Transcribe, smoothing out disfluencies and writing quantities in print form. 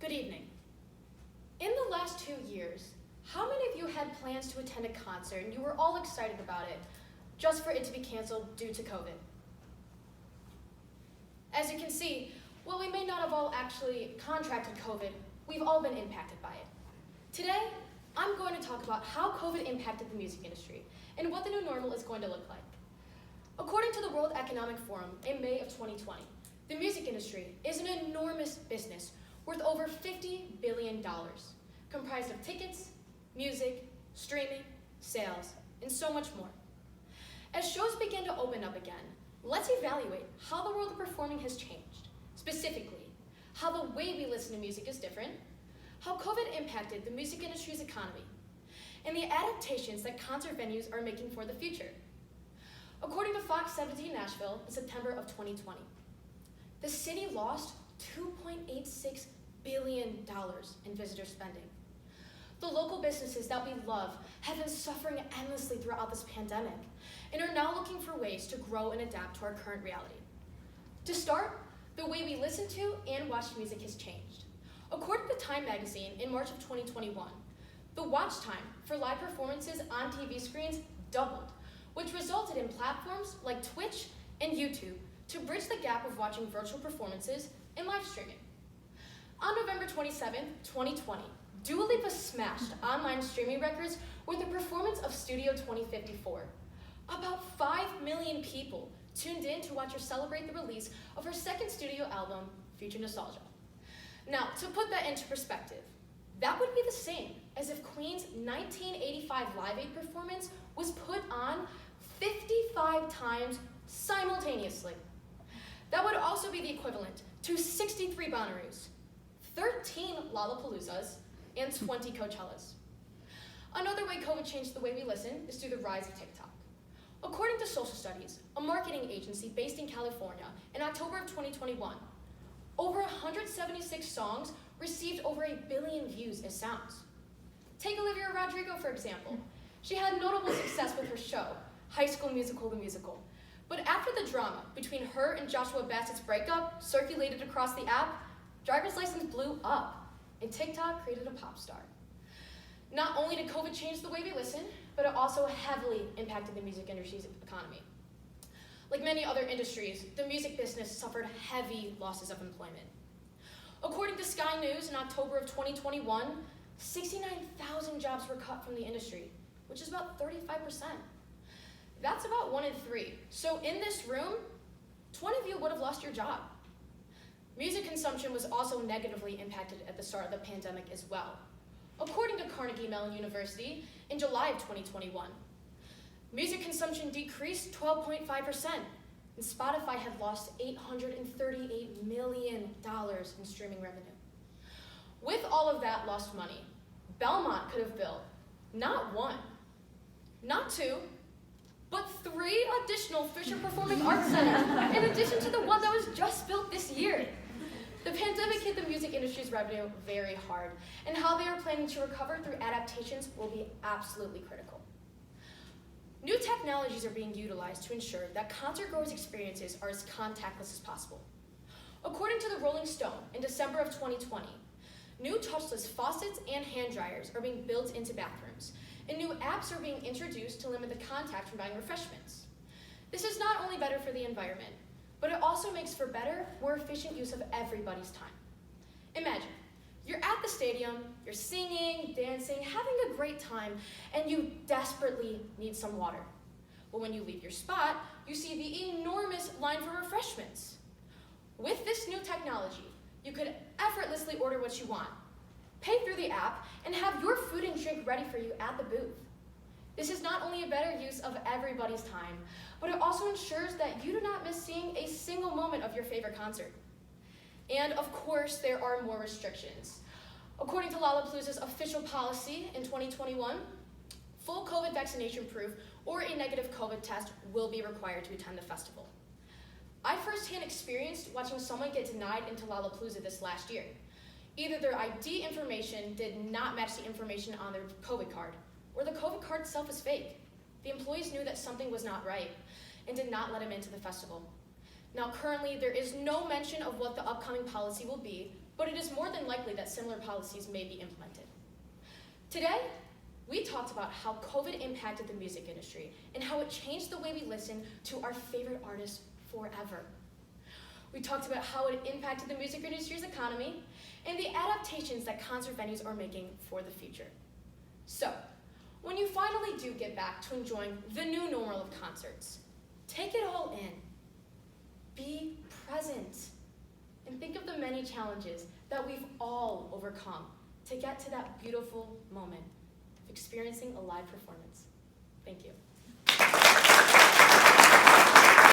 Good evening. In the last 2 years, how many of you had plans to attend a concert and you were all excited about it, just for it to be canceled due to COVID? As you can see, while we may not have all actually contracted COVID, we've all been impacted by it. Today, I'm going to talk about how COVID impacted the music industry and what the new normal is going to look like. According to the World Economic Forum in May of 2020, the music industry is an enormous business worth over $50 billion, comprised of tickets, music, streaming, sales, and so much more. As shows begin to open up again, let's evaluate how the world of performing has changed. Specifically, how the way we listen to music is different, how COVID impacted the music industry's economy, and the adaptations that concert venues are making for the future. According to Fox 17 Nashville in September of 2020, the city lost $2.86 billion in visitor spending. The local businesses that we love have been suffering endlessly throughout this pandemic and are now looking for ways to grow and adapt to our current reality. To start, the way we listen to and watch music has changed. According to Time magazine in March of 2021, the watch time for live performances on TV screens doubled, which resulted in platforms like Twitch and YouTube to bridge the gap of watching virtual performances and live streaming. On November 27, 2020, Dua Lipa smashed online streaming records with the performance of Studio 2054. About 5 million people tuned in to watch her celebrate the release of her second studio album, Future Nostalgia. Now, to put that into perspective, that would be the same as if Queen's 1985 Live Aid performance was put on 55 times simultaneously. That would also be the equivalent to 63 Bonnaroo's, 13 Lollapaloozas, and 20 Coachellas. Another way COVID changed the way we listen is through the rise of TikTok. According to Social Studies, a marketing agency based in California, in October of 2021, over 176 songs received over 1 billion views as sounds. Take Olivia Rodrigo, for example. She had notable success with her show, High School Musical: The Musical. But after the drama between her and Joshua Bassett's breakup circulated across the app, Driver's License blew up, and TikTok created a pop star. Not only did COVID change the way we listen, but it also heavily impacted the music industry's economy. Like many other industries, the music business suffered heavy losses of employment. According to Sky News in October of 2021, 69,000 jobs were cut from the industry, which is about 35%. That's about 1 in 3. So in this room, 20 of you would have lost your job. Music consumption was also negatively impacted at the start of the pandemic as well. According to Carnegie Mellon University, in July of 2021, music consumption decreased 12.5%, and Spotify had lost $838 million in streaming revenue. With all of that lost money, Belmont could have built not 1, not 2, but 3 additional Fisher Performing Arts Centers, in addition to the one that was just built this year. The pandemic hit the music industry's revenue very hard, and how they are planning to recover through adaptations will be absolutely critical. New technologies are being utilized to ensure that concert-goers' experiences are as contactless as possible. According to the Rolling Stone, in December of 2020, new touchless faucets and hand dryers are being built into bathrooms, and new apps are being introduced to limit the contact from buying refreshments. This is not only better for the environment, but it also makes for better, more efficient use of everybody's time. Imagine, you're at the stadium, you're singing, dancing, having a great time, and you desperately need some water. But when you leave your spot, you see the enormous line for refreshments. With this new technology, you could effortlessly order what you want, pay through the app, and have your food and drink ready for you at the booth. This is not only a better use of everybody's time, but it also ensures that you do not miss seeing a single moment of your favorite concert. And of course, there are more restrictions. According to Lollapalooza's official policy in 2021, full COVID vaccination proof or a negative COVID test will be required to attend the festival. I firsthand experienced watching someone get denied into Lollapalooza this last year. Either their ID information did not match the information on their COVID card, or the COVID card itself is fake. The employees knew that something was not right and did not let him into the festival. Now currently, there is no mention of what the upcoming policy will be, but it is more than likely that similar policies may be implemented. Today, we talked about how COVID impacted the music industry and how it changed the way we listen to our favorite artists forever. We talked about how it impacted the music industry's economy and the adaptations that concert venues are making for the future. So, when you finally do get back to enjoying the new normal of concerts, take it all in. Be present. And think of the many challenges that we've all overcome to get to that beautiful moment of experiencing a live performance. Thank you.